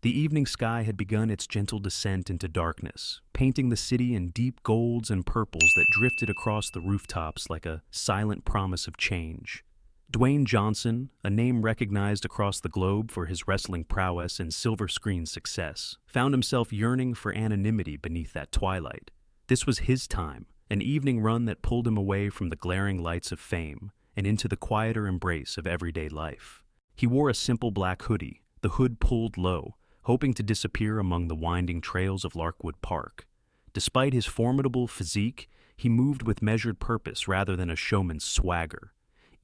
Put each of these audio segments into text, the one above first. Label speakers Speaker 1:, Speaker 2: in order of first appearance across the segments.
Speaker 1: The evening sky had begun its gentle descent into darkness, painting the city in deep golds and purples that drifted across the rooftops like a silent promise of change. Dwayne Johnson, a name recognized across the globe for his wrestling prowess and silver screen success, found himself yearning for anonymity beneath that twilight. This was his time, an evening run that pulled him away from the glaring lights of fame and into the quieter embrace of everyday life. He wore a simple black hoodie, the hood pulled low, hoping to disappear among the winding trails of Larkwood Park. Despite his formidable physique, he moved with measured purpose rather than a showman's swagger,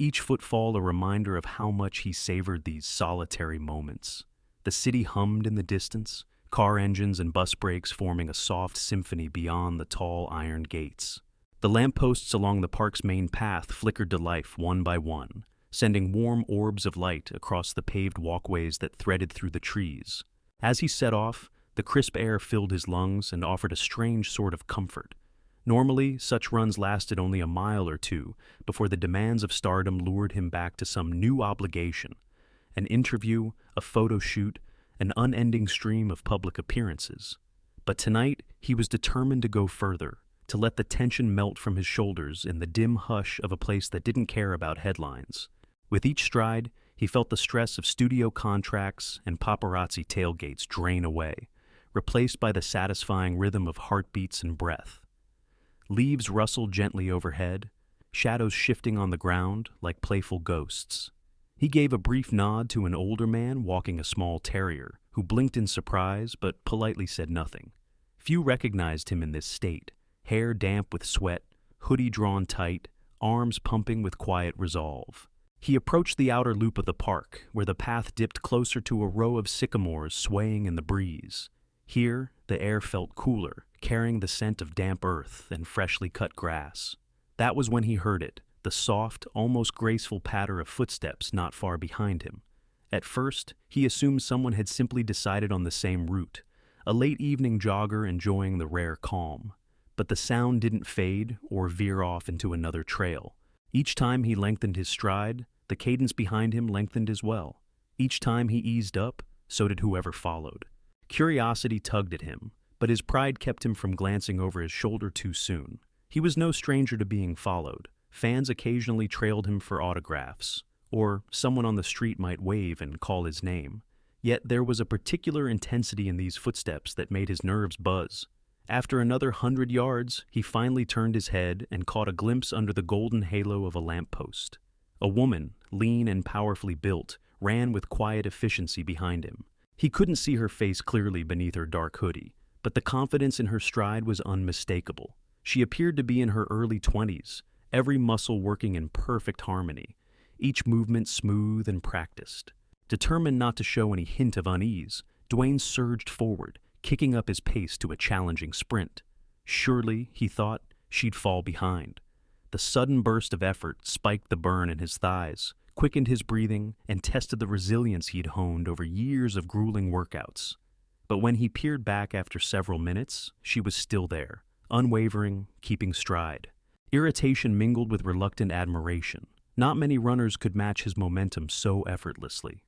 Speaker 1: each footfall a reminder of how much he savored these solitary moments. The city hummed in the distance, car engines and bus brakes forming a soft symphony beyond the tall iron gates. The lampposts along the park's main path flickered to life one by one, sending warm orbs of light across the paved walkways that threaded through the trees. As he set off, the crisp air filled his lungs and offered a strange sort of comfort. Normally, such runs lasted only a mile or two before the demands of stardom lured him back to some new obligation: an interview, a photo shoot, an unending stream of public appearances. But tonight, he was determined to go further, to let the tension melt from his shoulders in the dim hush of a place that didn't care about headlines. With each stride, he felt the stress of studio contracts and paparazzi tailgates drain away, replaced by the satisfying rhythm of heartbeats and breath. Leaves rustled gently overhead, shadows shifting on the ground like playful ghosts. He gave a brief nod to an older man walking a small terrier, who blinked in surprise but politely said nothing. Few recognized him in this state, hair damp with sweat, hoodie drawn tight, arms pumping with quiet resolve. He approached the outer loop of the park, where the path dipped closer to a row of sycamores swaying in the breeze. Here, the air felt cooler, carrying the scent of damp earth and freshly cut grass. That was when he heard it, the soft, almost graceful patter of footsteps not far behind him. At first, he assumed someone had simply decided on the same route, a late evening jogger enjoying the rare calm. But the sound didn't fade or veer off into another trail. Each time he lengthened his stride, the cadence behind him lengthened as well. Each time he eased up, so did whoever followed. Curiosity tugged at him, but his pride kept him from glancing over his shoulder too soon. He was no stranger to being followed. Fans occasionally trailed him for autographs, or someone on the street might wave and call his name. Yet there was a particular intensity in these footsteps that made his nerves buzz. After another 100 yards, he finally turned his head and caught a glimpse under the golden halo of a lamppost. A woman, lean and powerfully built, ran with quiet efficiency behind him. He couldn't see her face clearly beneath her dark hoodie, but the confidence in her stride was unmistakable. She appeared to be in her early 20s, every muscle working in perfect harmony, each movement smooth and practiced. Determined not to show any hint of unease, Dwayne surged forward, kicking up his pace to a challenging sprint. Surely, he thought, she'd fall behind. The sudden burst of effort spiked the burn in his thighs, quickened his breathing, and tested the resilience he'd honed over years of grueling workouts. But when he peered back after several minutes, she was still there, unwavering, keeping stride. Irritation mingled with reluctant admiration. Not many runners could match his momentum so effortlessly.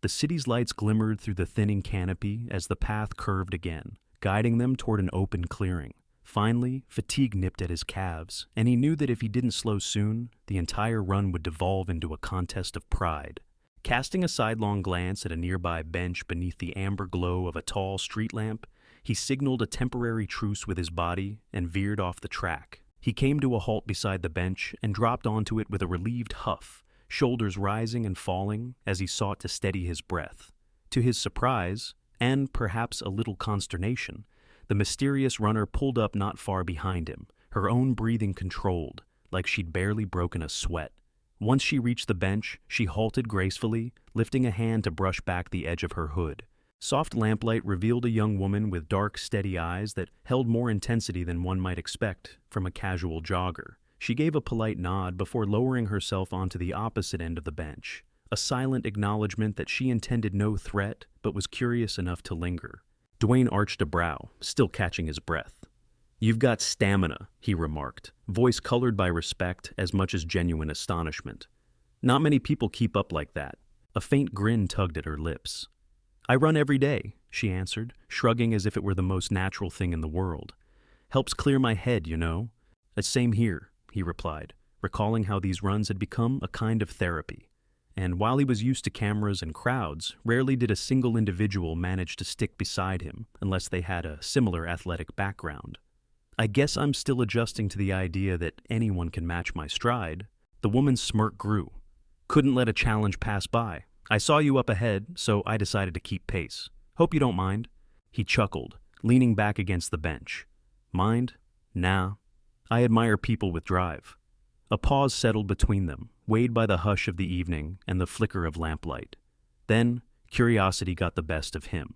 Speaker 1: The city's lights glimmered through the thinning canopy as the path curved again, guiding them toward an open clearing. Finally, fatigue nipped at his calves, and he knew that if he didn't slow soon, the entire run would devolve into a contest of pride. Casting a sidelong glance at a nearby bench beneath the amber glow of a tall street lamp, he signaled a temporary truce with his body and veered off the track. He came to a halt beside the bench and dropped onto it with a relieved huff, shoulders rising and falling as he sought to steady his breath. To his surprise, and perhaps a little consternation, the mysterious runner pulled up not far behind him, her own breathing controlled, like she'd barely broken a sweat. Once she reached the bench, she halted gracefully, lifting a hand to brush back the edge of her hood. Soft lamplight revealed a young woman with dark, steady eyes that held more intensity than one might expect from a casual jogger. She gave a polite nod before lowering herself onto the opposite end of the bench, a silent acknowledgement that she intended no threat but was curious enough to linger. Dwayne arched a brow, still catching his breath. "You've got stamina," he remarked, voice colored by respect as much as genuine astonishment. "Not many people keep up like that." A faint grin tugged at her lips. "I run every day," she answered, shrugging as if it were the most natural thing in the world. Helps clear my head, you know. Same here, he replied, recalling how these runs had become a kind of therapy. And while he was used to cameras and crowds, rarely did a single individual manage to stick beside him unless they had a similar athletic background. I guess I'm still adjusting to the idea that anyone can match my stride. The woman's smirk grew. Couldn't let a challenge pass by. I saw you up ahead, so I decided to keep pace. Hope you don't mind. He chuckled, leaning back against the bench. Mind? Nah. I admire people with drive. A pause settled between them, weighed by the hush of the evening and the flicker of lamplight. Then, curiosity got the best of him.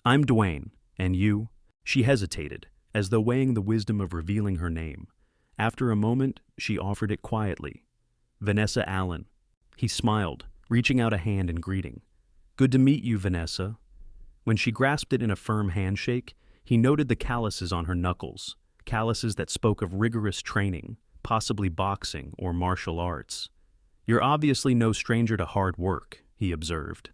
Speaker 1: I'm Dwayne, and you? She hesitated, as though weighing the wisdom of revealing her name. After a moment, she offered it quietly. Vanessa Allen. He smiled, reaching out a hand in greeting. Good to meet you, Vanessa. When she grasped it in a firm handshake, he noted the calluses on her knuckles, calluses that spoke of rigorous training, possibly boxing or martial arts. You're obviously no stranger to hard work, he observed.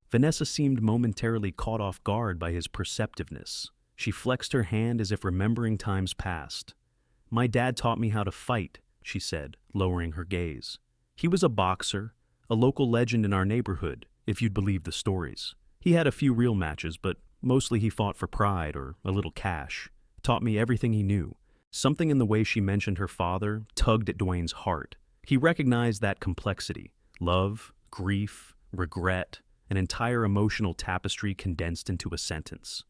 Speaker 1: Vanessa seemed momentarily caught off guard by his perceptiveness. She flexed her hand as if remembering times past. My dad taught me how to fight, she said, lowering her gaze. He was a boxer, a local legend in our neighborhood, if you'd believe the stories. He had a few real matches, but mostly he fought for pride or a little cash. Taught me everything he knew. Something in the way she mentioned her father tugged at Dwayne's heart. He recognized that complexity. Love, grief, regret, an entire emotional tapestry condensed into a sentence.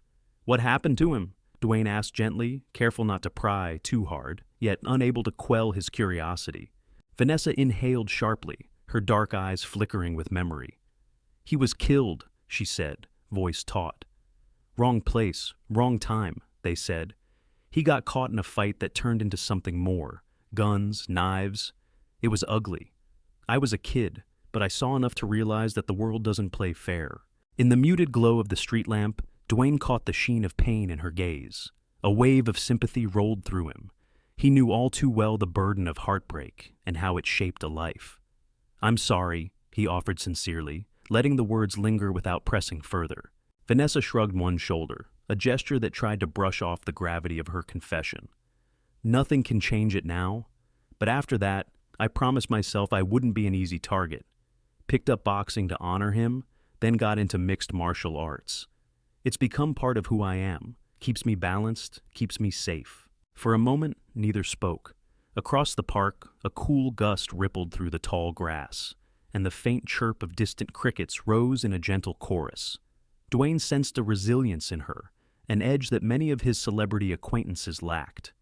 Speaker 1: What happened to him? Dwayne asked gently, careful not to pry too hard, yet unable to quell his curiosity. Vanessa inhaled sharply, her dark eyes flickering with memory. He was killed, she said, voice taut. Wrong place, wrong time, they said. He got caught in a fight that turned into something more. Guns, knives. It was ugly. I was a kid, but I saw enough to realize that the world doesn't play fair. In the muted glow of the street lamp, Dwayne caught the sheen of pain in her gaze. A wave of sympathy rolled through him. He knew all too well the burden of heartbreak and how it shaped a life. I'm sorry, he offered sincerely, letting the words linger without pressing further. Vanessa shrugged one shoulder, a gesture that tried to brush off the gravity of her confession. Nothing can change it now, but after that, I promised myself I wouldn't be an easy target. Picked up boxing to honor him, then got into mixed martial arts. It's become part of who I am, keeps me balanced, keeps me safe. For a moment, neither spoke. Across the park, a cool gust rippled through the tall grass, and the faint chirp of distant crickets rose in a gentle chorus. Dwayne sensed a resilience in her, an edge that many of his celebrity acquaintances lacked.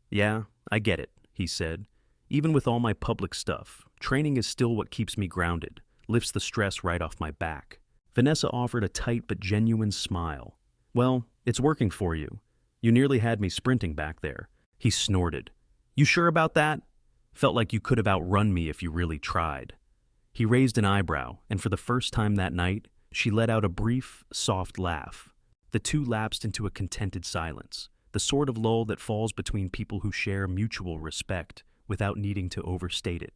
Speaker 1: Yeah, I get it, he said. Even with all my public stuff, training is still what keeps me grounded, lifts the stress right off my back. Vanessa offered a tight but genuine smile. Well, it's working for you. You nearly had me sprinting back there. He snorted. You sure about that? Felt like you could have outrun me if you really tried. He raised an eyebrow, and for the first time that night, she let out a brief, soft laugh. The two lapsed into a contented silence, the sort of lull that falls between people who share mutual respect without needing to overstate it.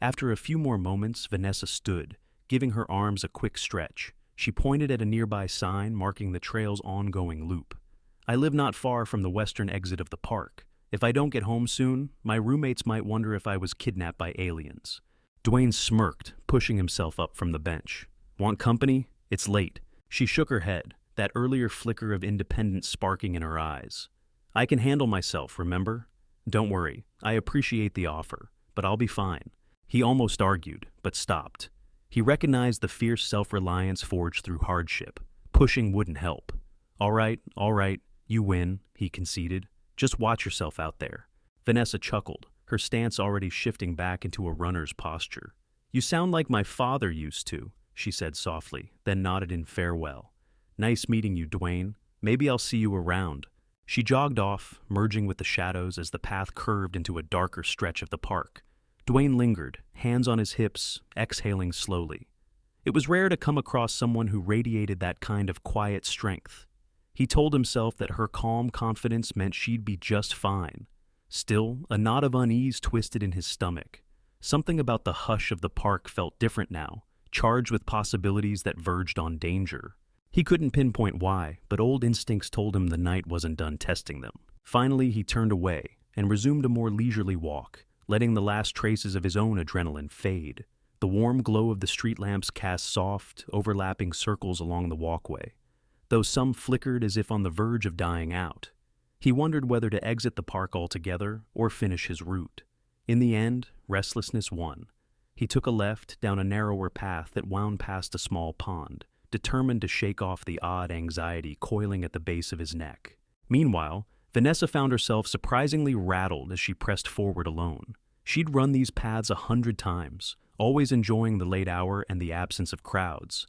Speaker 1: After a few more moments, Vanessa stood, giving her arms a quick stretch. She pointed at a nearby sign marking the trail's ongoing loop. I live not far from the western exit of the park. If I don't get home soon, my roommates might wonder if I was kidnapped by aliens. Dwayne smirked, pushing himself up from the bench. Want company? It's late. She shook her head, that earlier flicker of independence sparking in her eyes. I can handle myself, remember? Don't worry, I appreciate the offer, but I'll be fine. He almost argued, but stopped. He recognized the fierce self-reliance forged through hardship. Pushing wouldn't help. All right, you win, he conceded. Just watch yourself out there. Vanessa chuckled, her stance already shifting back into a runner's posture. You sound like my father used to, she said softly, then nodded in farewell. Nice meeting you, Dwayne. Maybe I'll see you around. She jogged off, merging with the shadows as the path curved into a darker stretch of the park. Dwayne lingered, hands on his hips, exhaling slowly. It was rare to come across someone who radiated that kind of quiet strength. He told himself that her calm confidence meant she'd be just fine. Still, a knot of unease twisted in his stomach. Something about the hush of the park felt different now, charged with possibilities that verged on danger. He couldn't pinpoint why, but old instincts told him the night wasn't done testing them. Finally, he turned away and resumed a more leisurely walk, letting the last traces of his own adrenaline fade. The warm glow of the street lamps cast soft, overlapping circles along the walkway, though some flickered as if on the verge of dying out. He wondered whether to exit the park altogether or finish his route. In the end, restlessness won. He took a left down a narrower path that wound past a small pond, determined to shake off the odd anxiety coiling at the base of his neck. Meanwhile, Vanessa found herself surprisingly rattled as she pressed forward alone. She'd run these paths 100 times, always enjoying the late hour and the absence of crowds.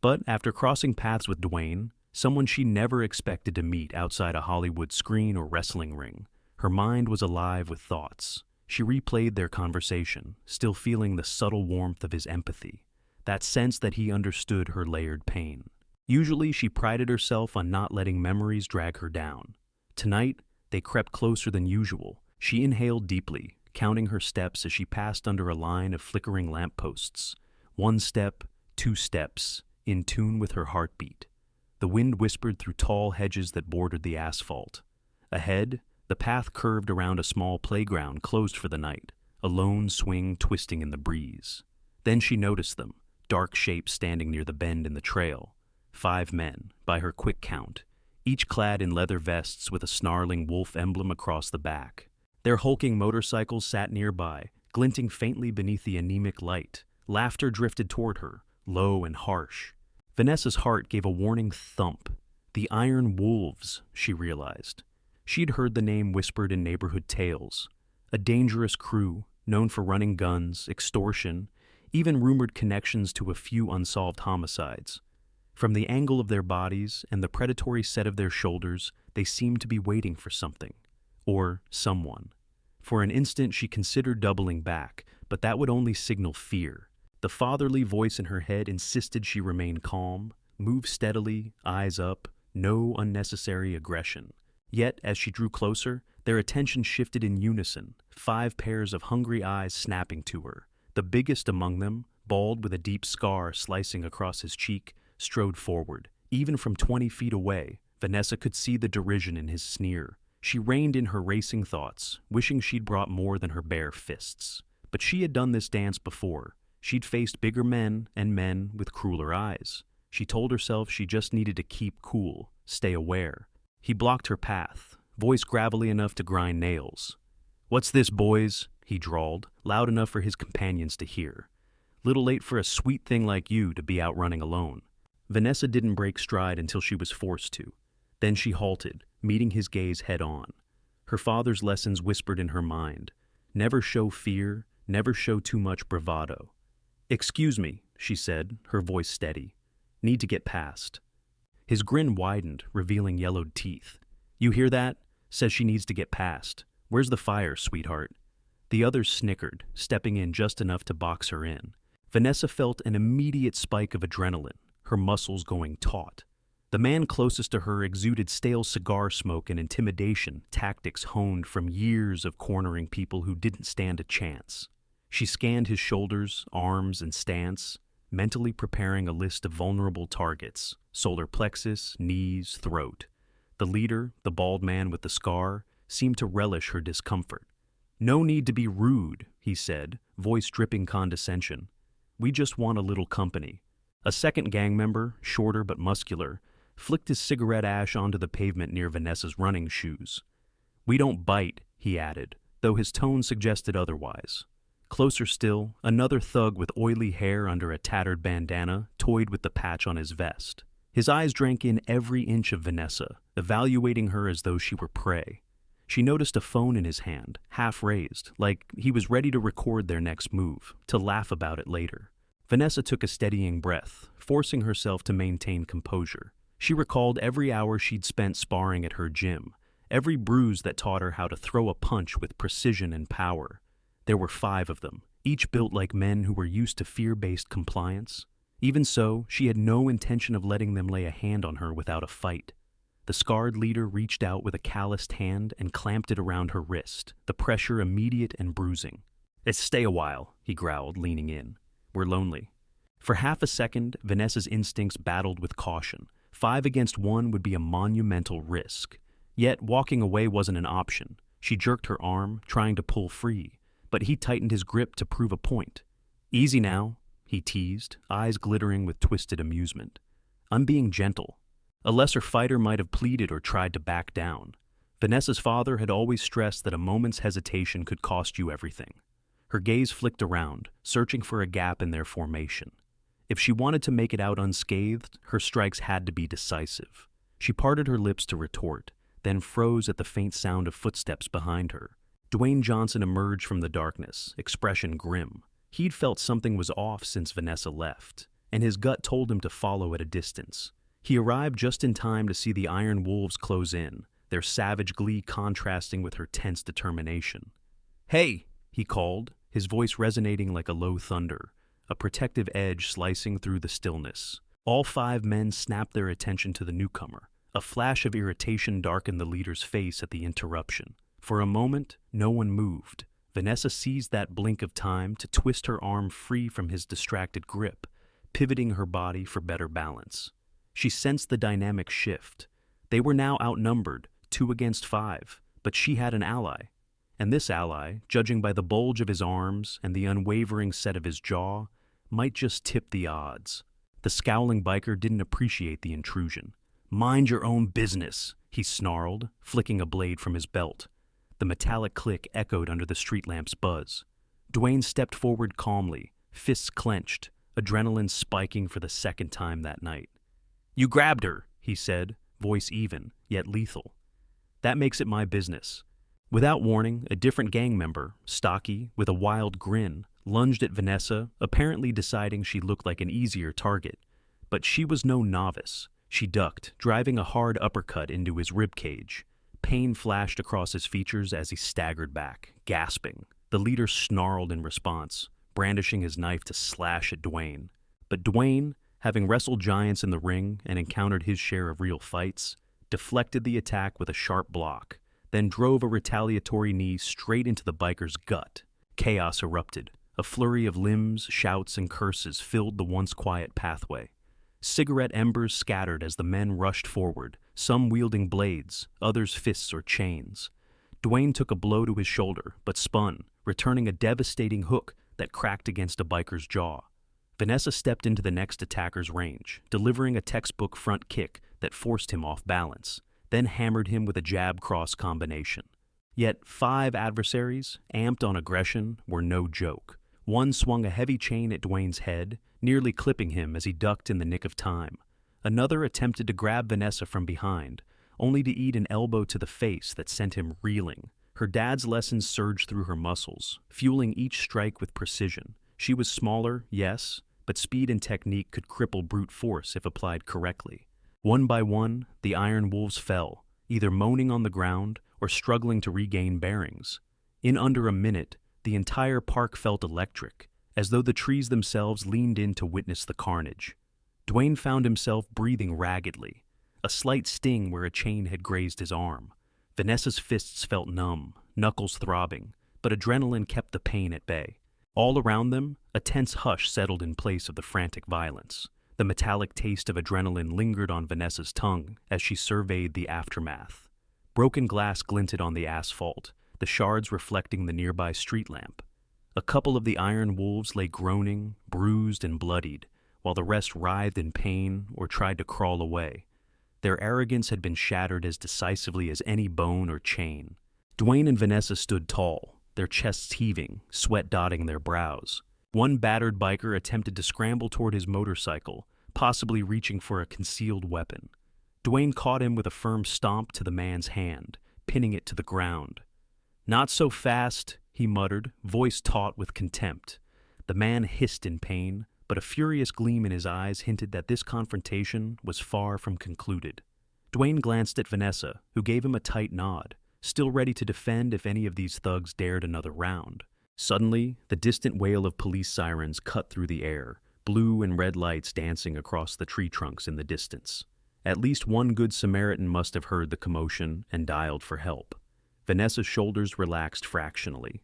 Speaker 1: But after crossing paths with Dwayne, someone she never expected to meet outside a Hollywood screen or wrestling ring, her mind was alive with thoughts. She replayed their conversation, still feeling the subtle warmth of his empathy, that sense that he understood her layered pain. Usually she prided herself on not letting memories drag her down. Tonight, they crept closer than usual. She inhaled deeply, counting her steps as she passed under a line of flickering lampposts. 1 step, 2 steps, in tune with her heartbeat. The wind whispered through tall hedges that bordered the asphalt. Ahead, the path curved around a small playground closed for the night, a lone swing twisting in the breeze. Then she noticed them, dark shapes standing near the bend in the trail. 5 men, by her quick count, each clad in leather vests with a snarling wolf emblem across the back. Their hulking motorcycles sat nearby, glinting faintly beneath the anemic light. Laughter drifted toward her, low and harsh. Vanessa's heart gave a warning thump. The Iron Wolves, she realized. She'd heard the name whispered in neighborhood tales. A dangerous crew, known for running guns, extortion, even rumored connections to a few unsolved homicides. From the angle of their bodies and the predatory set of their shoulders, they seemed to be waiting for something. Or someone. For an instant she considered doubling back, but that would only signal fear. The fatherly voice in her head insisted she remain calm, move steadily, eyes up, no unnecessary aggression. Yet, as she drew closer, their attention shifted in unison, 5 pairs of hungry eyes snapping to her. The biggest among them, bald with a deep scar slicing across his cheek, strode forward. Even from 20 feet away, Vanessa could see the derision in his sneer. She reined in her racing thoughts, wishing she'd brought more than her bare fists. But she had done this dance before. She'd faced bigger men and men with crueler eyes. She told herself she just needed to keep cool, stay aware. He blocked her path, voice gravelly enough to grind nails. "What's this, boys?" he drawled, loud enough for his companions to hear. "Little late for a sweet thing like you to be out running alone." Vanessa didn't break stride until she was forced to. Then she halted, meeting his gaze head-on. Her father's lessons whispered in her mind. Never show fear, never show too much bravado. "Excuse me," she said, her voice steady. "Need to get past." His grin widened, revealing yellowed teeth. "You hear that? Says she needs to get past. Where's the fire, sweetheart?" The others snickered, stepping in just enough to box her in. Vanessa felt an immediate spike of adrenaline, her muscles going taut. The man closest to her exuded stale cigar smoke and intimidation, tactics honed from years of cornering people who didn't stand a chance. She scanned his shoulders, arms, and stance, mentally preparing a list of vulnerable targets: solar plexus, knees, throat. The leader, the bald man with the scar, seemed to relish her discomfort. "No need to be rude," he said, voice dripping condescension. "We just want a little company." A second gang member, shorter but muscular, flicked his cigarette ash onto the pavement near Vanessa's running shoes. "We don't bite," he added, though his tone suggested otherwise. Closer still, another thug with oily hair under a tattered bandana toyed with the patch on his vest. His eyes drank in every inch of Vanessa, evaluating her as though she were prey. She noticed a phone in his hand, half raised, like he was ready to record their next move, to laugh about it later. Vanessa took a steadying breath, forcing herself to maintain composure. She recalled every hour she'd spent sparring at her gym, every bruise that taught her how to throw a punch with precision and power. There were 5 of them, each built like men who were used to fear-based compliance. Even so, she had no intention of letting them lay a hand on her without a fight. The scarred leader reached out with a calloused hand and clamped it around her wrist, the pressure immediate and bruising. "Stay a while," he growled, leaning in. "We're lonely." For half a second, Vanessa's instincts battled with caution, 5 against 1 would be a monumental risk. Yet walking away wasn't an option. She jerked her arm, trying to pull free, but he tightened his grip to prove a point. "Easy now," he teased, eyes glittering with twisted amusement. "I'm being gentle." A lesser fighter might have pleaded or tried to back down. Vanessa's father had always stressed that a moment's hesitation could cost you everything. Her gaze flicked around, searching for a gap in their formation. If she wanted to make it out unscathed, her strikes had to be decisive. She parted her lips to retort, then froze at the faint sound of footsteps behind her. Dwayne Johnson emerged from the darkness, expression grim. He'd felt something was off since Vanessa left, and his gut told him to follow at a distance. He arrived just in time to see the Iron Wolves close in, their savage glee contrasting with her tense determination. "Hey!" he called, his voice resonating like a low thunder, a protective edge slicing through the stillness. All 5 men snapped their attention to the newcomer. A flash of irritation darkened the leader's face at the interruption. For a moment, no one moved. Vanessa seized that blink of time to twist her arm free from his distracted grip, pivoting her body for better balance. She sensed the dynamic shift. They were now outnumbered, 2 against 5, but she had an ally. And this ally, judging by the bulge of his arms and the unwavering set of his jaw, might just tip the odds. The scowling biker didn't appreciate the intrusion. "Mind your own business," he snarled, flicking a blade from his belt. The metallic click echoed under the street lamp's buzz. Dwayne stepped forward calmly, fists clenched, adrenaline spiking for the second time that night. "You grabbed her," he said, voice even, yet lethal. "That makes it my business." Without warning, a different gang member, stocky, with a wild grin, lunged at Vanessa, apparently deciding she looked like an easier target. But she was no novice. She ducked, driving a hard uppercut into his ribcage. Pain flashed across his features as he staggered back, gasping. The leader snarled in response, brandishing his knife to slash at Dwayne. But Dwayne, having wrestled giants in the ring and encountered his share of real fights, deflected the attack with a sharp block, then drove a retaliatory knee straight into the biker's gut. Chaos erupted. A flurry of limbs, shouts, and curses filled the once quiet pathway. Cigarette embers scattered as the men rushed forward, some wielding blades, others fists or chains. Dwayne took a blow to his shoulder, but spun, returning a devastating hook that cracked against a biker's jaw. Vanessa stepped into the next attacker's range, delivering a textbook front kick that forced him off balance, then hammered him with a jab-cross combination. Yet 5 adversaries, amped on aggression, were no joke. One swung a heavy chain at Dwayne's head, nearly clipping him as he ducked in the nick of time. Another attempted to grab Vanessa from behind, only to eat an elbow to the face that sent him reeling. Her dad's lessons surged through her muscles, fueling each strike with precision. She was smaller, yes, but speed and technique could cripple brute force if applied correctly. One by one, the Iron Wolves fell, either moaning on the ground or struggling to regain bearings. In under a minute, the entire park felt electric, as though the trees themselves leaned in to witness the carnage. Dwayne found himself breathing raggedly, a slight sting where a chain had grazed his arm. Vanessa's fists felt numb, knuckles throbbing, but adrenaline kept the pain at bay. All around them, a tense hush settled in place of the frantic violence. The metallic taste of adrenaline lingered on Vanessa's tongue as she surveyed the aftermath. Broken glass glinted on the asphalt, the shards reflecting the nearby street lamp. A couple of the Iron Wolves lay groaning, bruised and bloodied, while the rest writhed in pain or tried to crawl away. Their arrogance had been shattered as decisively as any bone or chain. Dwayne and Vanessa stood tall, their chests heaving, sweat dotting their brows. One battered biker attempted to scramble toward his motorcycle, possibly reaching for a concealed weapon. Dwayne caught him with a firm stomp to the man's hand, pinning it to the ground. "Not so fast," he muttered, voice taut with contempt. The man hissed in pain, but a furious gleam in his eyes hinted that this confrontation was far from concluded. Dwayne glanced at Vanessa, who gave him a tight nod, still ready to defend if any of these thugs dared another round. Suddenly, the distant wail of police sirens cut through the air, blue and red lights dancing across the tree trunks in the distance. At least one good Samaritan must have heard the commotion and dialed for help. Vanessa's shoulders relaxed fractionally.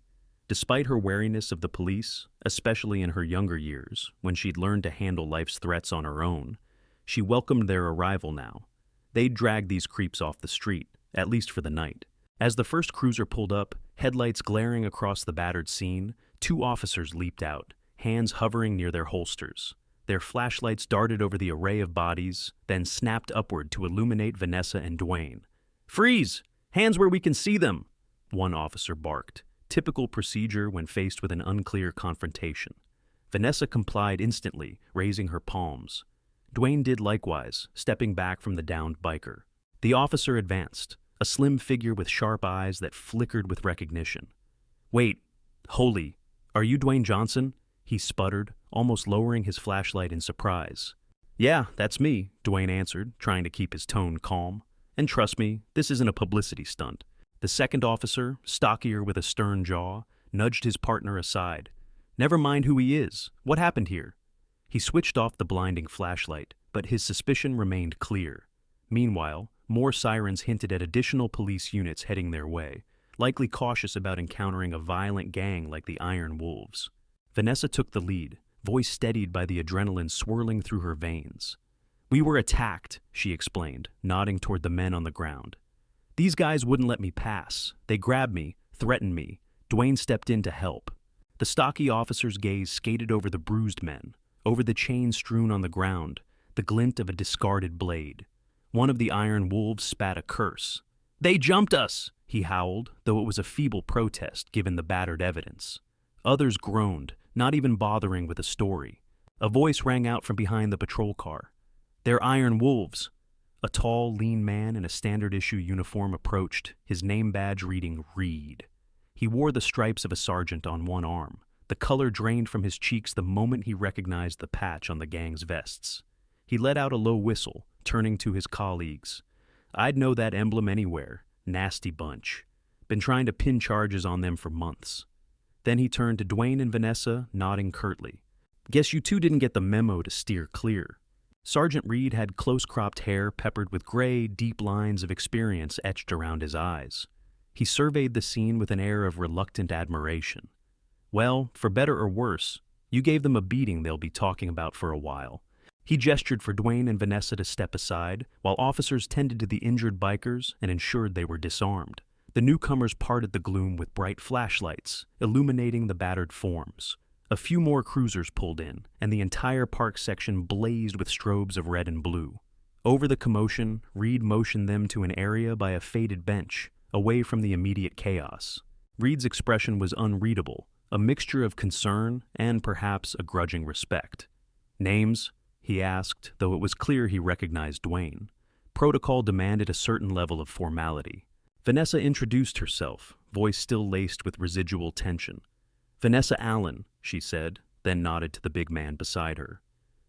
Speaker 1: Despite her wariness of the police, especially in her younger years, when she'd learned to handle life's threats on her own, She welcomed their arrival now. They'd drag these creeps off the street, at least for the night. As the first cruiser pulled up, headlights glaring across the battered scene, two officers leaped out, hands hovering near their holsters. Their flashlights darted over the array of bodies, then snapped upward to illuminate Vanessa and Dwayne. "Freeze! Hands where we can see them!" one officer barked, typical procedure when faced with an unclear confrontation. Vanessa complied instantly, raising her palms. Dwayne did likewise, stepping back from the downed biker. The officer advanced, a slim figure with sharp eyes that flickered with recognition. "Wait, holy, are you Dwayne Johnson?" he sputtered, almost lowering his flashlight in surprise. "Yeah, that's me," Dwayne answered, trying to keep his tone calm. "And trust me, this isn't a publicity stunt." The second officer, stockier with a stern jaw, nudged his partner aside. "Never mind who he is. What happened here?" He switched off the blinding flashlight, but his suspicion remained clear. Meanwhile, more sirens hinted at additional police units heading their way, likely cautious about encountering a violent gang like the Iron Wolves. Vanessa took the lead, voice steadied by the adrenaline swirling through her veins. "We were attacked," she explained, nodding toward the men on the ground. "These guys wouldn't let me pass. They grabbed me, threatened me. Dwayne stepped in to help." The stocky officer's gaze skated over the bruised men, over the chains strewn on the ground, the glint of a discarded blade. One of the Iron Wolves spat a curse. "They jumped us!" he howled, though it was a feeble protest given the battered evidence. Others groaned, not even bothering with a story. A voice rang out from behind the patrol car. "They're Iron Wolves." A tall, lean man in a standard-issue uniform approached, his name badge reading Reed. He wore the stripes of a sergeant on one arm. The color drained from his cheeks the moment he recognized the patch on the gang's vests. He let out a low whistle, turning to his colleagues. "I'd know that emblem anywhere. Nasty bunch. Been trying to pin charges on them for months." Then he turned to Dwayne and Vanessa, nodding curtly. "Guess you two didn't get the memo to steer clear." Sergeant Reed had close-cropped hair peppered with gray, deep lines of experience etched around his eyes. He surveyed the scene with an air of reluctant admiration. "Well, for better or worse, you gave them a beating they'll be talking about for a while." He gestured for Dwayne and Vanessa to step aside, while officers tended to the injured bikers and ensured they were disarmed. The newcomers parted the gloom with bright flashlights, illuminating the battered forms. A few more cruisers pulled in, and the entire park section blazed with strobes of red and blue. Over the commotion, Reed motioned them to an area by a faded bench, away from the immediate chaos. Reed's expression was unreadable, a mixture of concern and perhaps a grudging respect. "Names?" he asked, though it was clear he recognized Dwayne. Protocol demanded a certain level of formality. Vanessa introduced herself, voice still laced with residual tension. "Vanessa Allen," she said, then nodded to the big man beside her.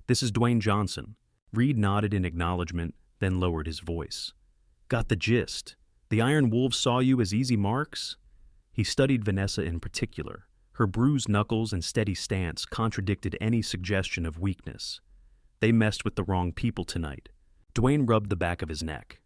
Speaker 1: "This is Dwayne Johnson." Reed nodded in acknowledgement, then lowered his voice. "Got the gist. The Iron Wolves saw you as easy marks?" He studied Vanessa in particular. Her bruised knuckles and steady stance contradicted any suggestion of weakness. "They messed with the wrong people tonight." Dwayne rubbed the back of his neck.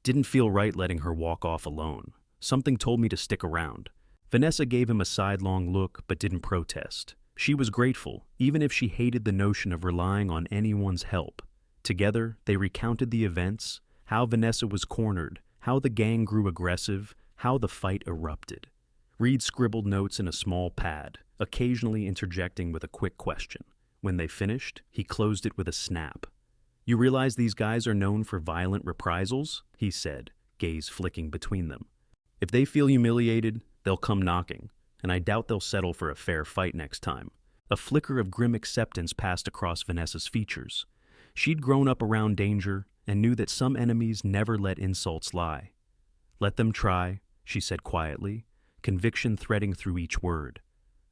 Speaker 1: "Didn't feel right letting her walk off alone. Something told me to stick around." Vanessa gave him a sidelong look but didn't protest. She was grateful, even if she hated the notion of relying on anyone's help. Together, they recounted the events, how Vanessa was cornered, how the gang grew aggressive, how the fight erupted. Reed scribbled notes in a small pad, occasionally interjecting with a quick question. When they finished, he closed it with a snap. "You realize these guys are known for violent reprisals?" he said, gaze flicking between them. "If they feel humiliated, they'll come knocking, and I doubt they'll settle for a fair fight next time." A flicker of grim acceptance passed across Vanessa's features. She'd grown up around danger and knew that some enemies never let insults lie. "Let them try," she said quietly, conviction threading through each word.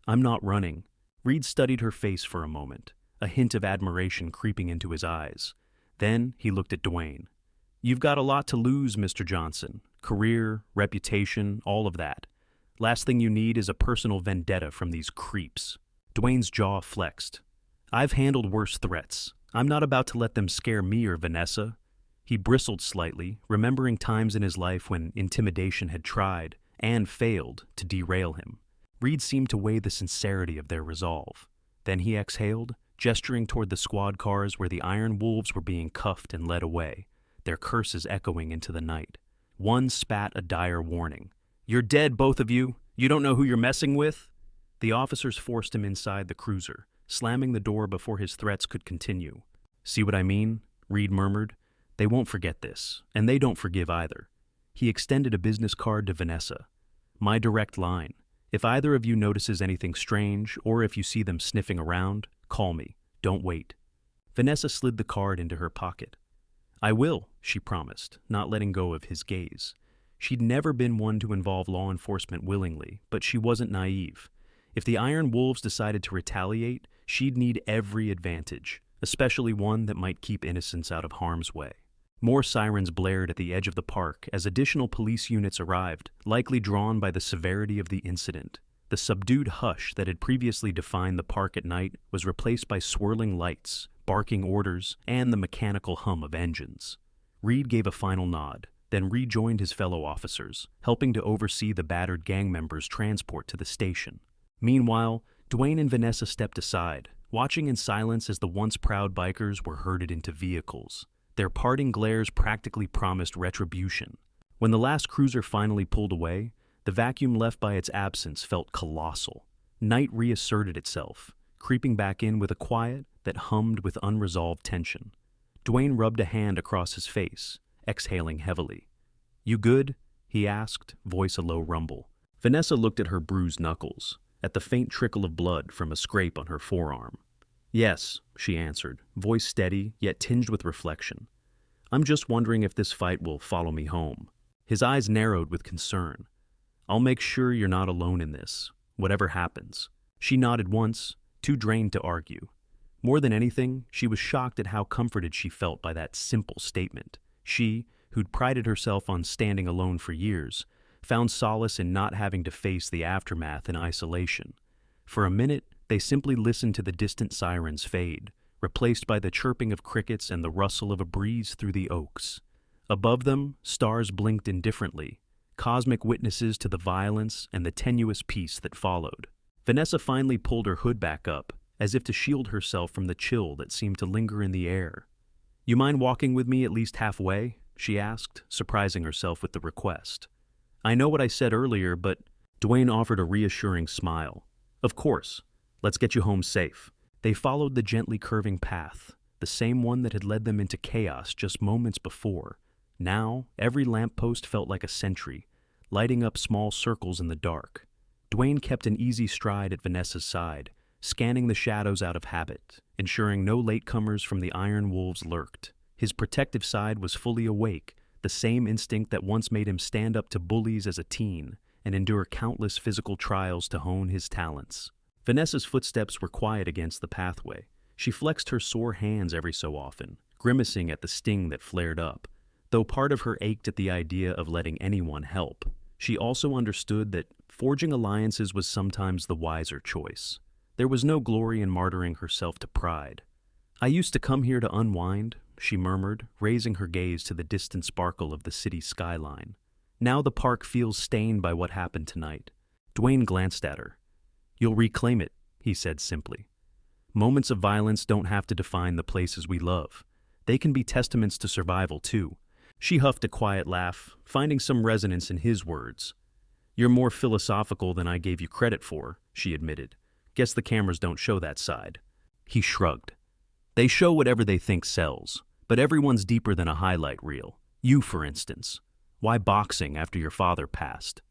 Speaker 1: "I'm not running." Reed studied her face for a moment, a hint of admiration creeping into his eyes. Then he looked at Dwayne. "You've got a lot to lose, Mr. Johnson. Career, reputation, all of that. Last thing you need is a personal vendetta from these creeps." Dwayne's jaw flexed. "I've handled worse threats. I'm not about to let them scare me or Vanessa." He bristled slightly, remembering times in his life when intimidation had tried, and failed, to derail him. Reed seemed to weigh the sincerity of their resolve. Then he exhaled, gesturing toward the squad cars where the Iron Wolves were being cuffed and led away, their curses echoing into the night. One spat a dire warning. "You're dead, both of you! You don't know who you're messing with?" The officers forced him inside the cruiser, slamming the door before his threats could continue. "See what I mean?" Reed murmured. "They won't forget this, and they don't forgive either." He extended a business card to Vanessa. "My direct line. If either of you notices anything strange, or if you see them sniffing around, call me. Don't wait." Vanessa slid the card into her pocket. "I will," she promised, not letting go of his gaze. She'd never been one to involve law enforcement willingly, but she wasn't naive. If the Iron Wolves decided to retaliate, she'd need every advantage, especially one that might keep innocents out of harm's way. More sirens blared at the edge of the park as additional police units arrived, likely drawn by the severity of the incident. The subdued hush that had previously defined the park at night was replaced by swirling lights, barking orders, and the mechanical hum of engines. Reed gave a final nod, then rejoined his fellow officers, helping to oversee the battered gang members' transport to the station. Meanwhile, Dwayne and Vanessa stepped aside, watching in silence as the once proud bikers were herded into vehicles. Their parting glares practically promised retribution. When the last cruiser finally pulled away, the vacuum left by its absence felt colossal. Night reasserted itself, creeping back in with a quiet that hummed with unresolved tension. Dwayne rubbed a hand across his face, exhaling heavily. "You good?" he asked, voice a low rumble. Vanessa looked at her bruised knuckles, at the faint trickle of blood from a scrape on her forearm. "Yes," she answered, voice steady yet tinged with reflection. "I'm just wondering if this fight will follow me home." His eyes narrowed with concern. "I'll make sure you're not alone in this, whatever happens." She nodded once, too drained to argue. More than anything, she was shocked at how comforted she felt by that simple statement. She, who'd prided herself on standing alone for years, found solace in not having to face the aftermath in isolation. For a minute, they simply listened to the distant sirens fade, replaced by the chirping of crickets and the rustle of a breeze through the oaks. Above them, stars blinked indifferently, cosmic witnesses to the violence and the tenuous peace that followed. Vanessa finally pulled her hood back up, as if to shield herself from the chill that seemed to linger in the air. "You mind walking with me at least halfway?" she asked, surprising herself with the request. "I know what I said earlier, but—" Dwayne offered a reassuring smile. "Of course. Let's get you home safe." They followed the gently curving path, the same one that had led them into chaos just moments before. Now, every lamppost felt like a sentry, lighting up small circles in the dark. Dwayne kept an easy stride at Vanessa's side, scanning the shadows out of habit, ensuring no latecomers from the Iron Wolves lurked. His protective side was fully awake, the same instinct that once made him stand up to bullies as a teen and endure countless physical trials to hone his talents. Vanessa's footsteps were quiet against the pathway. She flexed her sore hands every so often, grimacing at the sting that flared up. Though part of her ached at the idea of letting anyone help, she also understood that forging alliances was sometimes the wiser choice. There was no glory in martyring herself to pride. "I used to come here to unwind," she murmured, raising her gaze to the distant sparkle of the city skyline. "Now the park feels stained by what happened tonight." Dwayne glanced at her. "You'll reclaim it," he said simply. "Moments of violence don't have to define the places we love. They can be testaments to survival, too." She huffed a quiet laugh, finding some resonance in his words. "You're more philosophical than I gave you credit for," she admitted. "Guess the cameras don't show that side." He shrugged. "They show whatever they think sells, but everyone's deeper than a highlight reel. You, for instance. Why boxing after your father passed?"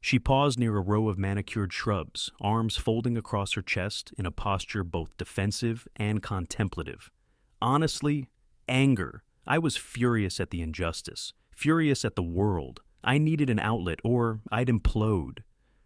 Speaker 1: She paused near a row of manicured shrubs, arms folding across her chest in a posture both defensive and contemplative. "Honestly, anger. I was furious at the injustice, furious at the world. I needed an outlet, or I'd implode."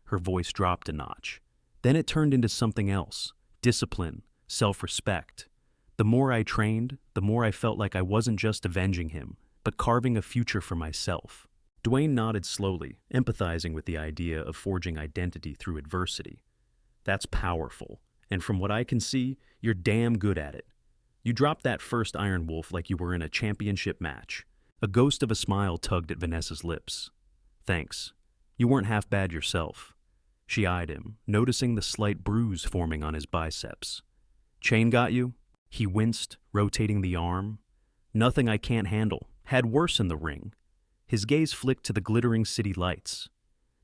Speaker 1: Her voice dropped a notch. Then it turned into something else: discipline, self-respect. The more I trained, the more I felt like I wasn't just avenging him, but carving a future for myself. Dwayne nodded slowly, empathizing with the idea of forging identity through adversity. "That's powerful, and from what I can see, you're damn good at it. You dropped that first Iron Wolf like you were in a championship match." A ghost of a smile tugged at Vanessa's lips. "Thanks. You weren't half bad yourself." She eyed him, noticing the slight bruise forming on his biceps. Chain got you? He winced, rotating the arm. Nothing I can't handle. Had worse in the ring. His gaze flicked to the glittering city lights.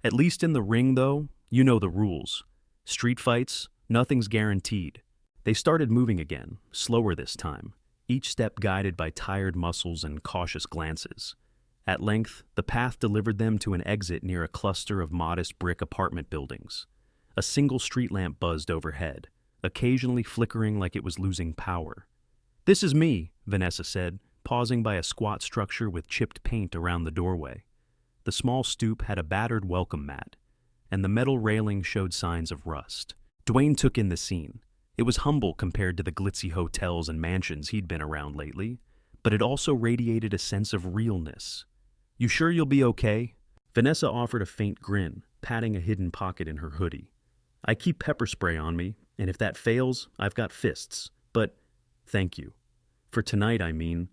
Speaker 1: At least in the ring, though, you know the rules. Street fights, nothing's guaranteed. They started moving again, slower this time, each step guided by tired muscles and cautious glances. At length, the path delivered them to an exit near a cluster of modest brick apartment buildings. A single street lamp buzzed overhead, occasionally flickering like it was losing power. "This is me," Vanessa said, pausing by a squat structure with chipped paint around the doorway. The small stoop had a battered welcome mat, and the metal railing showed signs of rust. Dwayne took in the scene. It was humble compared to the glitzy hotels and mansions he'd been around lately, but it also radiated a sense of realness. "You sure you'll be okay?" Vanessa offered a faint grin, patting a hidden pocket in her hoodie. "I keep pepper spray on me, and if that fails, I've got fists. But thank you. For tonight, I mean.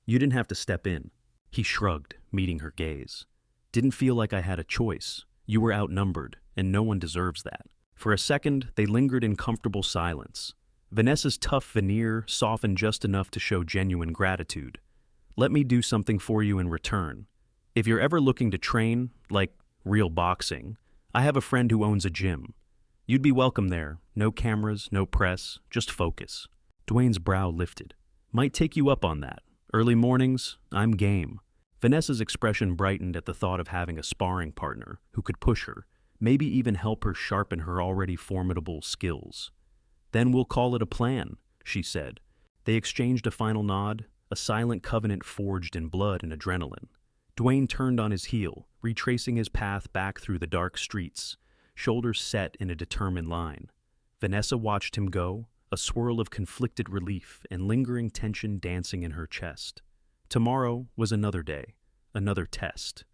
Speaker 1: You didn't have to step in." He shrugged, meeting her gaze. "Didn't feel like I had a choice. You were outnumbered, and no one deserves that." For a second, they lingered in comfortable silence. Vanessa's tough veneer softened just enough to show genuine gratitude. "Let me do something for you in return. If you're ever looking to train, like real boxing, I have a friend who owns a gym. You'd be welcome there. No cameras, no press, just focus." Dwayne's brow lifted. "Might take you up on that. Early mornings, I'm game." Vanessa's expression brightened at the thought of having a sparring partner who could push her, maybe even help her sharpen her already formidable skills. "Then we'll call it a plan," she said. They exchanged a final nod, a silent covenant forged in blood and adrenaline. Dwayne turned on his heel, retracing his path back through the dark streets, shoulders set in a determined line. Vanessa watched him go, a swirl of conflicted relief and lingering tension dancing in her chest. Tomorrow was another day, another test.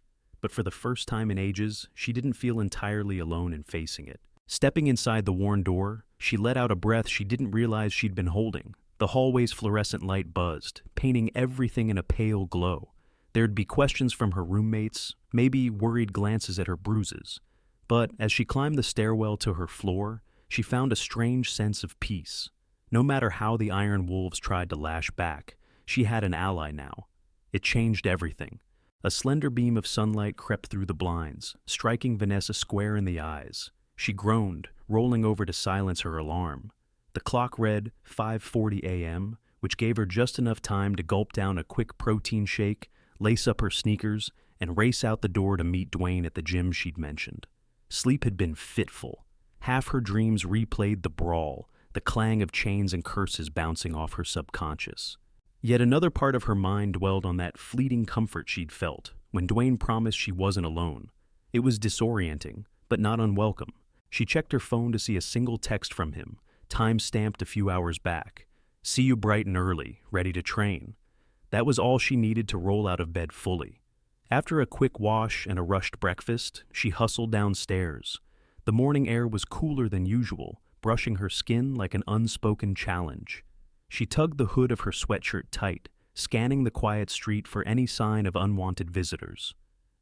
Speaker 1: But for the first time in ages, she didn't feel entirely alone in facing it. Stepping inside the worn door, she let out a breath she didn't realize she'd been holding. The hallway's fluorescent light buzzed, painting everything in a pale glow. There'd be questions from her roommates, maybe worried glances at her bruises. But as she climbed the stairwell to her floor, she found a strange sense of peace. No matter how the iron wolves tried to lash back, she had an ally now. It changed everything. A slender beam of sunlight crept through the blinds, striking Vanessa square in the eyes. She groaned, rolling over to silence her alarm. The clock read 5:40 a.m., which gave her just enough time to gulp down a quick protein shake, lace up her sneakers, and race out the door to meet Dwayne at the gym she'd mentioned. Sleep had been fitful. Half her dreams replayed the brawl, the clang of chains and curses bouncing off her subconscious. Yet another part of her mind dwelled on that fleeting comfort she'd felt when Dwayne promised she wasn't alone. It was disorienting, but not unwelcome. She checked her phone to see a single text from him, time-stamped a few hours back. "See you bright and early, ready to train." That was all she needed to roll out of bed fully. After a quick wash and a rushed breakfast, she hustled downstairs. The morning air was cooler than usual, brushing her skin like an unspoken challenge. She tugged the hood of her sweatshirt tight, scanning the quiet street for any sign of unwanted visitors.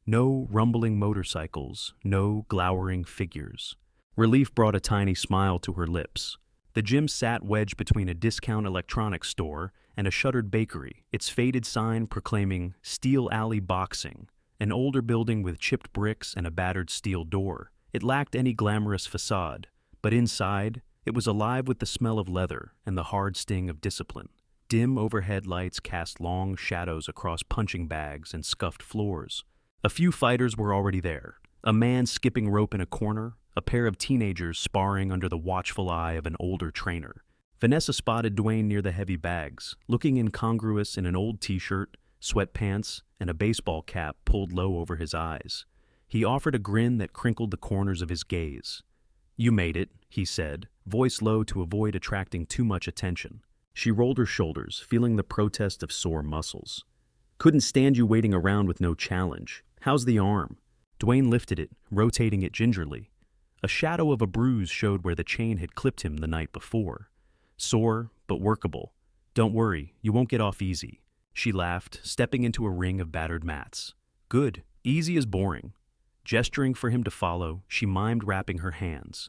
Speaker 1: No rumbling motorcycles, no glowering figures. Relief brought a tiny smile to her lips. The gym sat wedged between a discount electronics store and a shuttered bakery, its faded sign proclaiming Steel Alley Boxing, an older building with chipped bricks and a battered steel door. It lacked any glamorous facade, but inside, it was alive with the smell of leather and the hard sting of discipline. Dim overhead lights cast long shadows across punching bags and scuffed floors. A few fighters were already there. A man skipping rope in a corner, a pair of teenagers sparring under the watchful eye of an older trainer. Vanessa spotted Dwayne near the heavy bags, looking incongruous in an old t-shirt, sweatpants, and a baseball cap pulled low over his eyes. He offered a grin that crinkled the corners of his gaze. "You made it," he said, voice low to avoid attracting too much attention. She rolled her shoulders, feeling the protest of sore muscles. "Couldn't stand you waiting around with no challenge. How's the arm?" Dwayne lifted it, rotating it gingerly. A shadow of a bruise showed where the chain had clipped him the night before. "Sore, but workable. Don't worry, you won't get off easy." She laughed, stepping into a ring of battered mats. "Good. Easy is boring." Gesturing for him to follow, she mimed wrapping her hands.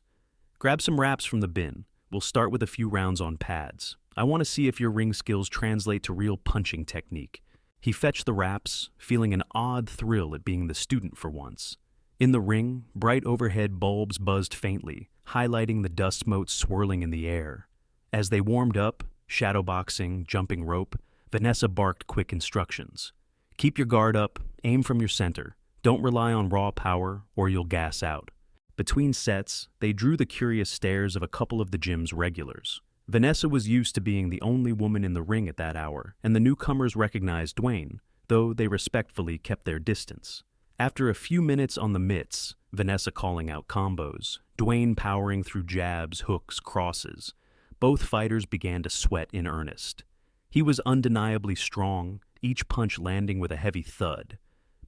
Speaker 1: "Grab some wraps from the bin. We'll start with a few rounds on pads. I want to see if your ring skills translate to real punching technique." He fetched the wraps, feeling an odd thrill at being the student for once. In the ring, bright overhead bulbs buzzed faintly, highlighting the dust motes swirling in the air. As they warmed up, shadowboxing, jumping rope, Vanessa barked quick instructions. "Keep your guard up, aim from your center. Don't rely on raw power or you'll gas out." Between sets, they drew the curious stares of a couple of the gym's regulars. Vanessa was used to being the only woman in the ring at that hour, and the newcomers recognized Dwayne, though they respectfully kept their distance. After a few minutes on the mitts, Vanessa calling out combos, Dwayne powering through jabs, hooks, crosses, both fighters began to sweat in earnest. He was undeniably strong, each punch landing with a heavy thud,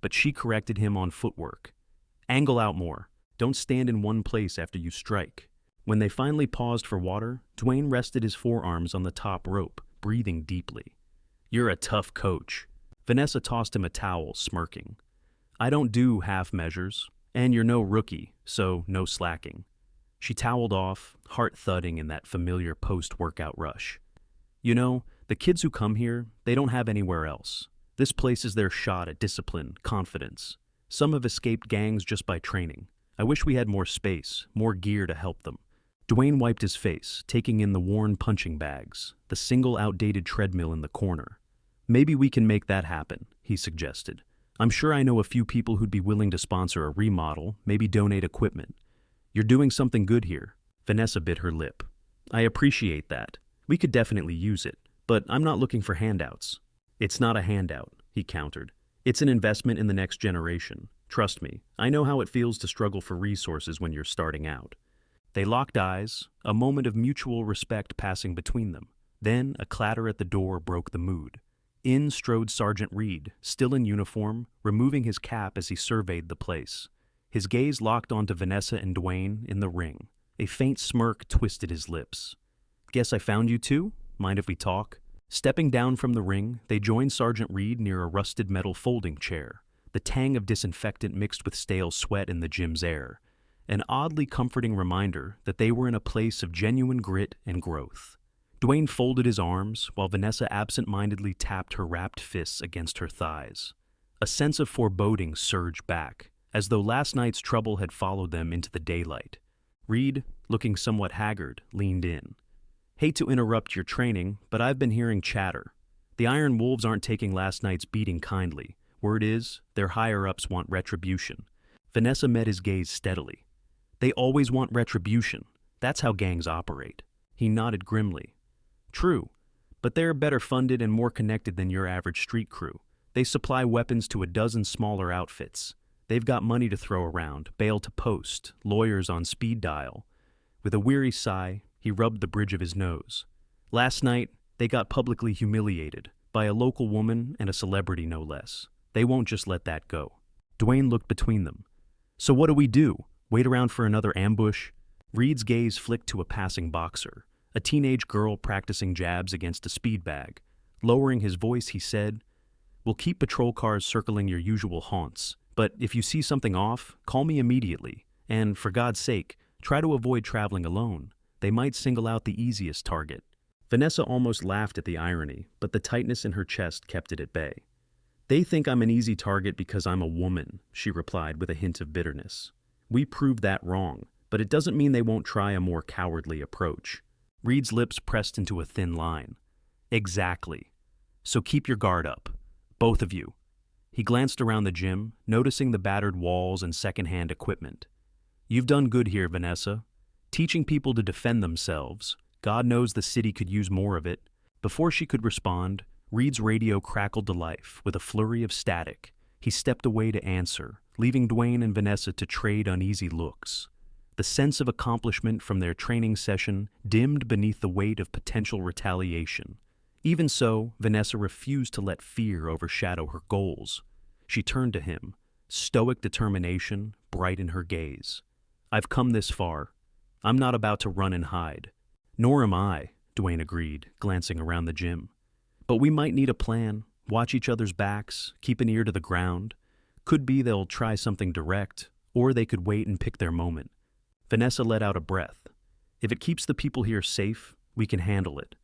Speaker 1: but she corrected him on footwork. "Angle out more. Don't stand in one place after you strike." When they finally paused for water, Dwayne rested his forearms on the top rope, breathing deeply. "You're a tough coach." Vanessa tossed him a towel, smirking. "I don't do half measures, and you're no rookie, so no slacking." She toweled off, heart thudding in that familiar post-workout rush. "You know, the kids who come here, they don't have anywhere else. This place is their shot at discipline, confidence. Some have escaped gangs just by training. I wish we had more space, more gear to help them." Dwayne wiped his face, taking in the worn punching bags, the single outdated treadmill in the corner. "Maybe we can make that happen," he suggested. "I'm sure I know a few people who'd be willing to sponsor a remodel, maybe donate equipment. You're doing something good here." Vanessa bit her lip. "I appreciate that. We could definitely use it, but I'm not looking for handouts." "It's not a handout," he countered. "It's an investment in the next generation. Trust me, I know how it feels to struggle for resources when you're starting out." They locked eyes, a moment of mutual respect passing between them. Then a clatter at the door broke the mood. In strode Sergeant Reed, still in uniform, removing his cap as he surveyed the place. His gaze locked onto Vanessa and Dwayne in the ring. A faint smirk twisted his lips. "Guess I found you two? Mind if we talk?" Stepping down from the ring, they joined Sergeant Reed near a rusted metal folding chair, the tang of disinfectant mixed with stale sweat in the gym's air. An oddly comforting reminder that they were in a place of genuine grit and growth. Dwayne folded his arms, while Vanessa absent-mindedly tapped her wrapped fists against her thighs. A sense of foreboding surged back, as though last night's trouble had followed them into the daylight. Reed, looking somewhat haggard, leaned in. "Hate to interrupt your training, but I've been hearing chatter. The Iron Wolves aren't taking last night's beating kindly. Word is, their higher-ups want retribution." Vanessa met his gaze steadily. "They always want retribution. That's how gangs operate." He nodded grimly. "True, but they're better funded and more connected than your average street crew. They supply weapons to a dozen smaller outfits. They've got money to throw around, bail to post, lawyers on speed dial." With a weary sigh, he rubbed the bridge of his nose. "Last night, they got publicly humiliated, by a local woman and a celebrity no less. They won't just let that go." Dwayne looked between them. "So what do we do? Wait around for another ambush?" Reed's gaze flicked to a passing boxer, a teenage girl practicing jabs against a speed bag. Lowering his voice, he said, "We'll keep patrol cars circling your usual haunts, but if you see something off, call me immediately. And, for God's sake, try to avoid traveling alone. They might single out the easiest target." Vanessa almost laughed at the irony, but the tightness in her chest kept it at bay. "They think I'm an easy target because I'm a woman," she replied with a hint of bitterness. "We proved that wrong, but it doesn't mean they won't try a more cowardly approach." Reed's lips pressed into a thin line. "Exactly. So keep your guard up. Both of you." He glanced around the gym, noticing the battered walls and secondhand equipment. "You've done good here, Vanessa. Teaching people to defend themselves. God knows the city could use more of it." Before she could respond, Reed's radio crackled to life with a flurry of static. He stepped away to answer, leaving Dwayne and Vanessa to trade uneasy looks. The sense of accomplishment from their training session dimmed beneath the weight of potential retaliation. Even so, Vanessa refused to let fear overshadow her goals. She turned to him, stoic determination bright in her gaze. "I've come this far. I'm not about to run and hide." "Nor am I," Dwayne agreed, glancing around the gym. "But we might need a plan, watch each other's backs, keep an ear to the ground. Could be they'll try something direct, or they could wait and pick their moment." Vanessa let out a breath. If it keeps the people here safe, we can handle it.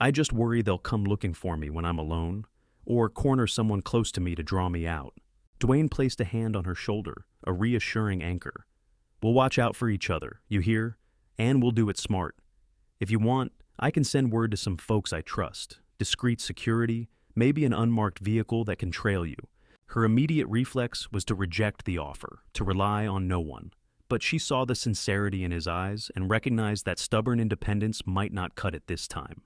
Speaker 1: I just worry they'll come looking for me when I'm alone, or corner someone close to me to draw me out. Dwayne placed a hand on her shoulder, a reassuring anchor. We'll watch out for each other, you hear? And we'll do it smart. If you want, I can send word to some folks I trust. Discreet security, maybe an unmarked vehicle that can trail you. Her immediate reflex was to reject the offer, to rely on no one. But she saw the sincerity in his eyes and recognized that stubborn independence might not cut it this time.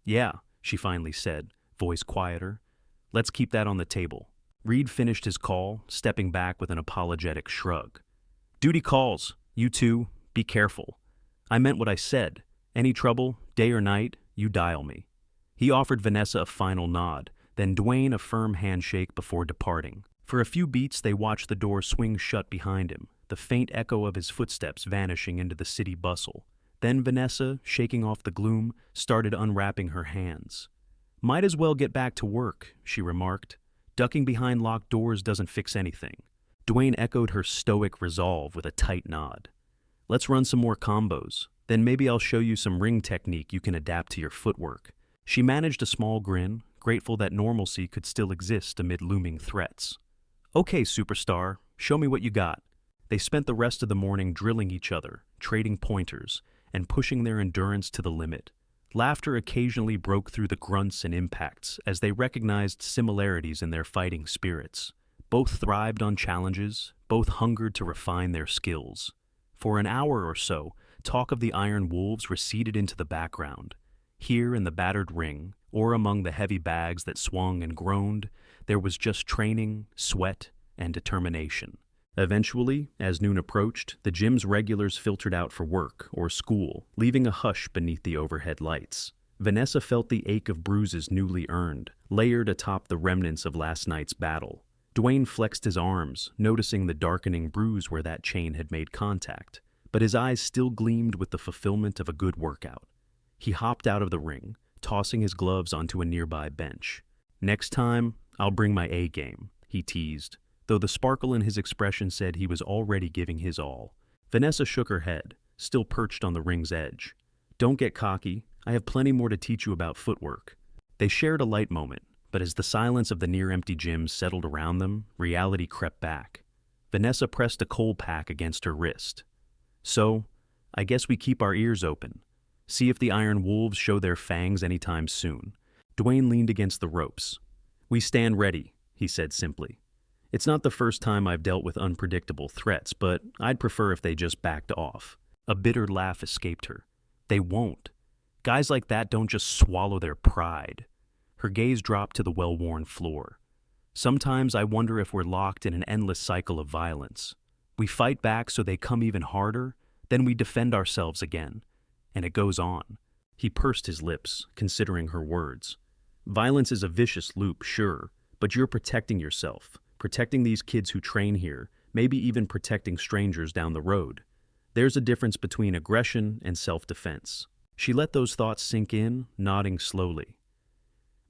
Speaker 1: Yeah, she finally said, voice quieter. Let's keep that on the table. Reed finished his call, stepping back with an apologetic shrug. Duty calls. You two, be careful. I meant what I said. Any trouble, day or night, you dial me. He offered Vanessa a final nod, then Dwayne a firm handshake before departing. For a few beats they watched the door swing shut behind him, the faint echo of his footsteps vanishing into the city bustle. Then Vanessa, shaking off the gloom, started unwrapping her hands. Might as well get back to work, she remarked. Ducking behind locked doors doesn't fix anything. Dwayne echoed her stoic resolve with a tight nod. Let's run some more combos. Then maybe I'll show you some ring technique you can adapt to your footwork. She managed a small grin, grateful that normalcy could still exist amid looming threats. Okay, superstar, show me what you got. They spent the rest of the morning drilling each other, trading pointers, and pushing their endurance to the limit. Laughter occasionally broke through the grunts and impacts as they recognized similarities in their fighting spirits. Both thrived on challenges, both hungered to refine their skills. For an hour or so, talk of the Iron Wolves receded into the background. Here in the battered ring, or among the heavy bags that swung and groaned, there was just training, sweat, and determination. Eventually, as noon approached, the gym's regulars filtered out for work or school, leaving a hush beneath the overhead lights. Vanessa felt the ache of bruises newly earned, layered atop the remnants of last night's battle. Dwayne flexed his arms, noticing the darkening bruise where that chain had made contact, but his eyes still gleamed with the fulfillment of a good workout. He hopped out of the ring, tossing his gloves onto a nearby bench. Next time, I'll bring my A game, he teased, though the sparkle in his expression said he was already giving his all. Vanessa shook her head, still perched on the ring's edge. Don't get cocky, I have plenty more to teach you about footwork. They shared a light moment, but as the silence of the near-empty gym settled around them, reality crept back. Vanessa pressed a coal pack against her wrist. So, I guess we keep our ears open. See if the Iron Wolves show their fangs anytime soon. Dwayne leaned against the ropes. We stand ready, he said simply. It's not the first time I've dealt with unpredictable threats, but I'd prefer if they just backed off. A bitter laugh escaped her. They won't. Guys like that don't just swallow their pride. Her gaze dropped to the well-worn floor. Sometimes I wonder if we're locked in an endless cycle of violence. We fight back so they come even harder, then we defend ourselves again. And it goes on. He pursed his lips, considering her words. Violence is a vicious loop, sure, but you're protecting yourself, protecting these kids who train here, maybe even protecting strangers down the road. There's a difference between aggression and self-defense. She let those thoughts sink in, nodding slowly.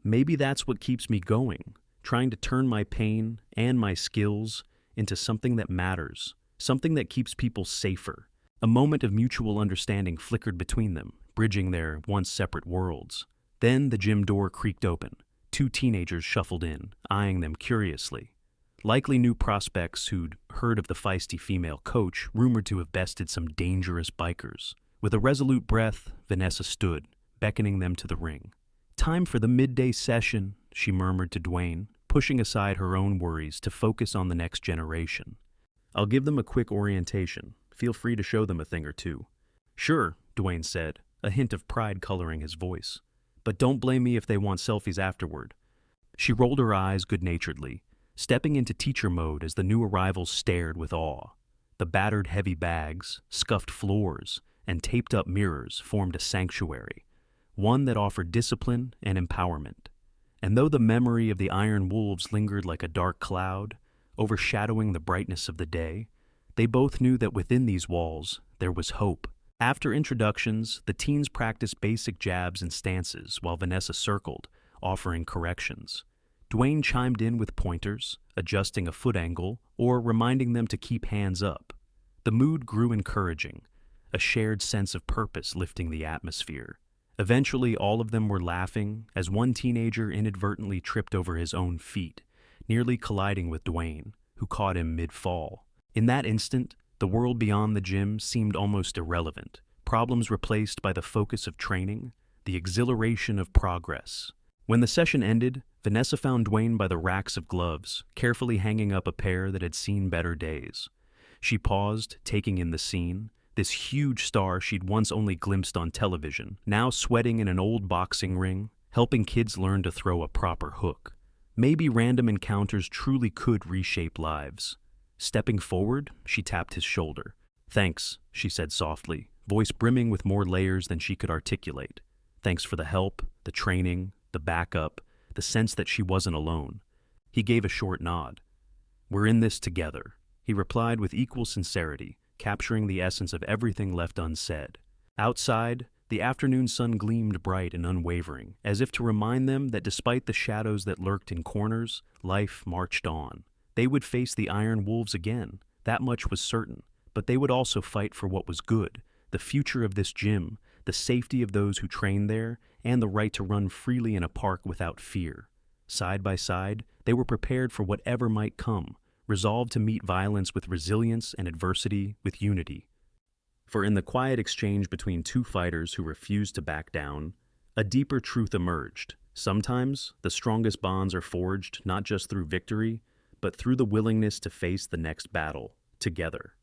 Speaker 1: Maybe that's what keeps me going, trying to turn my pain and my skills into something that matters, something that keeps people safer. A moment of mutual understanding flickered between them, bridging their once separate worlds. Then the gym door creaked open. 2 teenagers shuffled in, eyeing them curiously. Likely new prospects who'd heard of the feisty female coach, rumored to have bested some dangerous bikers. With a resolute breath, Vanessa stood, beckoning them to the ring. Time for the midday session, she murmured to Dwayne, pushing aside her own worries to focus on the next generation. I'll give them a quick orientation. Feel free to show them a thing or two. Sure, Dwayne said, a hint of pride coloring his voice. But don't blame me if they want selfies afterward. She rolled her eyes good-naturedly, stepping into teacher mode as the new arrivals stared with awe. The battered heavy bags, scuffed floors, and taped-up mirrors formed a sanctuary, one that offered discipline and empowerment. And though the memory of the Iron Wolves lingered like a dark cloud, overshadowing the brightness of the day, they both knew that within these walls there was hope. After introductions, the teens practiced basic jabs and stances while Vanessa circled, offering corrections. Dwayne chimed in with pointers, adjusting a foot angle, or reminding them to keep hands up. The mood grew encouraging, a shared sense of purpose lifting the atmosphere. Eventually, all of them were laughing as one teenager inadvertently tripped over his own feet, nearly colliding with Dwayne, who caught him mid-fall. In that instant, the world beyond the gym seemed almost irrelevant, problems replaced by the focus of training, the exhilaration of progress. When the session ended, Vanessa found Dwayne by the racks of gloves, carefully hanging up a pair that had seen better days. She paused, taking in the scene. This huge star she'd once only glimpsed on television, now sweating in an old boxing ring, helping kids learn to throw a proper hook. Maybe random encounters truly could reshape lives. Stepping forward, she tapped his shoulder. "Thanks," she said softly, voice brimming with more layers than she could articulate. Thanks for the help, the training, the backup, the sense that she wasn't alone. He gave a short nod. "We're in this together," he replied with equal sincerity, capturing the essence of everything left unsaid. Outside, the afternoon sun gleamed bright and unwavering, as if to remind them that despite the shadows that lurked in corners, life marched on. They would face the iron wolves again, that much was certain, but they would also fight for what was good, the future of this gym, the safety of those who trained there, and the right to run freely in a park without fear. Side by side, they were prepared for whatever might come, resolved to meet violence with resilience and adversity with unity. For in the quiet exchange between two fighters who refused to back down, a deeper truth emerged. Sometimes, the strongest bonds are forged not just through victory, but through the willingness to face the next battle, together.